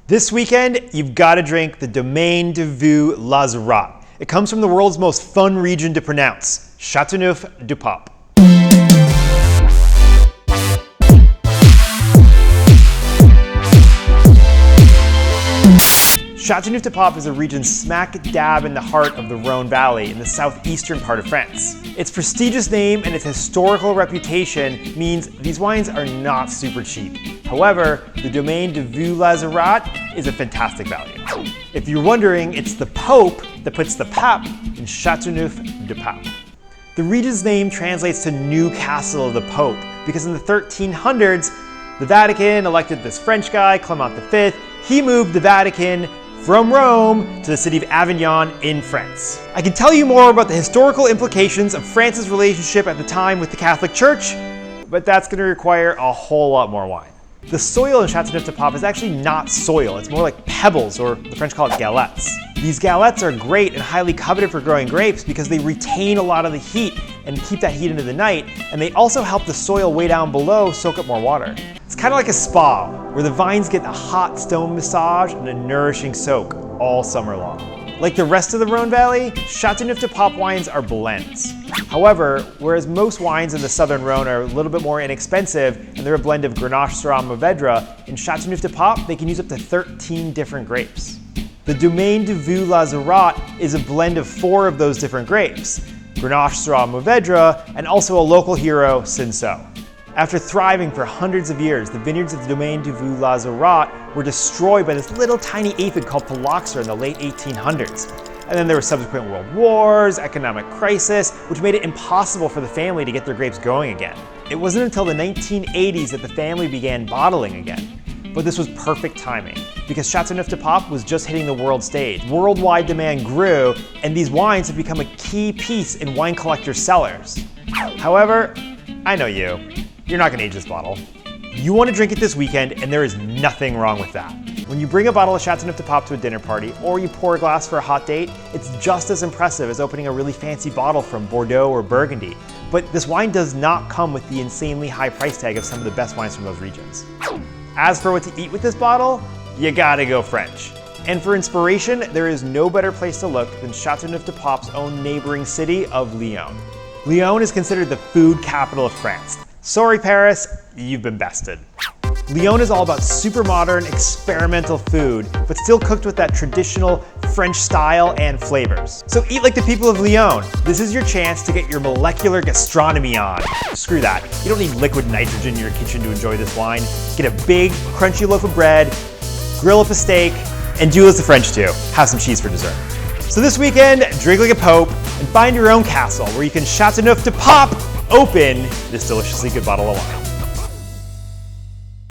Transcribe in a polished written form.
This weekend, you've got to drink the Domaine du Vieux Lazaret. It comes from the world's most fun region to pronounce, Châteauneuf du Pape. Châteauneuf du Pape is a region smack dab in the heart of the Rhone Valley in the southeastern part of France. Its prestigious name and its historical reputation means these wines are not super cheap. However, the Domaine du Vieux Lazaret is a fantastic value. If you're wondering, it's the Pope that puts the Pape in Châteauneuf du Pape. The region's name translates to New Castle of the Pope because in the 1300s, the Vatican elected this French guy, Clement V. He moved the Vatican from Rome to the city of Avignon in France. I can tell you more about the historical implications of France's relationship at the time with the Catholic Church, but that's going to require a whole lot more wine. The soil in Châteauneuf du Pape is actually not soil, it's more like pebbles, or the French call it galettes. These galettes are great and highly coveted for growing grapes because they retain a lot of the heat and keep that heat into the night, and they also help the soil way down below soak up more water. It's kind of like a spa, where the vines get a hot stone massage and a nourishing soak all summer long. Like the rest of the Rhone Valley, Châteauneuf du Pape wines are blends. However, whereas most wines in the southern Rhone are a little bit more inexpensive and they're a blend of Grenache, Syrah, and Mourvèdre, in Châteauneuf du Pape they can use up to 13 different grapes. The Domaine du Vieux Lazaret is a blend of 4 of those different grapes, Grenache, Syrah, Mourvèdre, and also a local hero, Cinsault. After thriving for hundreds of years, the vineyards of the Domaine du Vieux Lazaret were destroyed by this little tiny aphid called phylloxera in the late 1800s. And then there were subsequent world wars, economic crisis, which made it impossible for the family to get their grapes going again. It wasn't until the 1980s that the family began bottling again. But this was perfect timing, because Châteauneuf du Pape was just hitting the world stage. Worldwide demand grew, and these wines have become a key piece in wine collectors' cellars. However, I know you. You're not going to age this bottle. You want to drink it this weekend, and there is nothing wrong with that. When you bring a bottle of Châteauneuf du Pape to a dinner party, or you pour a glass for a hot date, it's just as impressive as opening a really fancy bottle from Bordeaux or Burgundy. But this wine does not come with the insanely high price tag of some of the best wines from those regions. As for what to eat with this bottle, you gotta go French. And for inspiration, there is no better place to look than Châteauneuf du Pape's own neighboring city of Lyon. Lyon is considered the food capital of France. Sorry, Paris, you've been bested. Lyon is all about super modern, experimental food, but still cooked with that traditional French style and flavors. So eat like the people of Lyon. This is your chance to get your molecular gastronomy on. Screw that. You don't need liquid nitrogen in your kitchen to enjoy this wine. Get a big, crunchy loaf of bread, grill up a steak, and do as the French do. Have some cheese for dessert. So this weekend, drink like a pope and find your own castle where you can Châteauneuf du Pape open this deliciously good bottle of wine.